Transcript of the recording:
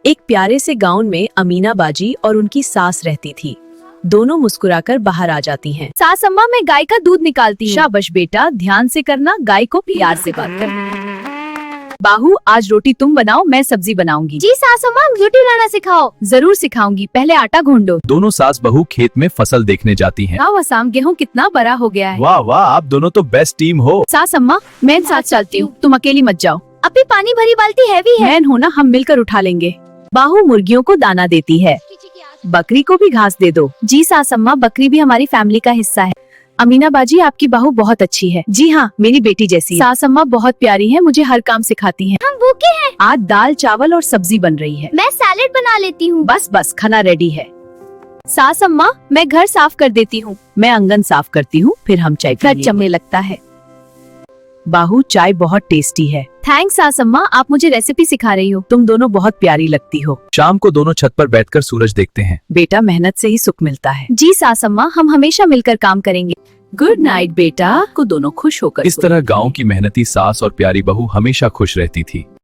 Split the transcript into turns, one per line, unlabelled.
एक प्यारे से गांव में अमीना बाजी और उनकी सास रहती थी। दोनों मुस्कुराकर बाहर आ जाती हैं।
सास अम्मा, मैं गाय का दूध निकालती हूँ।
शाबाश बेटा, ध्यान से करना, गाय को प्यार से बात करना। बाहू, आज रोटी तुम बनाओ, मैं सब्जी बनाऊंगी।
जी सास अम्मा, रोटी बनाना सिखाओ।
जरूर सिखाऊंगी, पहले आटा गूंदो।
दोनों सास बहू खेत में फसल देखने जाती हैं।
गाँव असम गेहूँ कितना बड़ा हो गया है।
वाह वाह, आप दोनों तो बेस्ट टीम हो।
सास अम्मा, मैं साथ चलती हूँ, तुम अकेली मत जाओ।
अभी पानी भरी बाल्टी हैवी है।
मैं हूँ ना, हम मिलकर उठा लेंगे। बाहू मुर्गियों को दाना देती है। बकरी को भी घास दे दो।
जी सास अम्मा, बकरी भी हमारी फैमिली का हिस्सा है।
अमीना बाजी, आपकी बहू बहुत अच्छी है। जी हाँ, मेरी बेटी जैसी। सास अम्मा बहुत प्यारी है, मुझे हर काम सिखाती हैं।
हम भूखे हैं।
आज दाल चावल और सब्जी बन रही है।
मैं सैलेड बना लेती हूँ।
बस बस, खाना रेडी है।
सास अम्मा, मैं घर साफ कर देती हूँ।
मैं आंगन साफ करती हूँ, फिर हम चाय
घर
पिएंगे।
जमने लगता है।
बाहू, चाय बहुत टेस्टी है।
थैंक्स सास अम्मा, आप मुझे रेसिपी सिखा रही हो।
तुम दोनों बहुत प्यारी लगती हो।
शाम को दोनों छत पर बैठकर सूरज देखते हैं।
बेटा, मेहनत से ही सुख मिलता है।
जी सास अम्मा, हम हमेशा मिलकर काम करेंगे।
गुड नाइट बेटा, को दोनों खुश होकर
इस तरह गांव की मेहनती सास और प्यारी बहू हमेशा खुश रहती थी।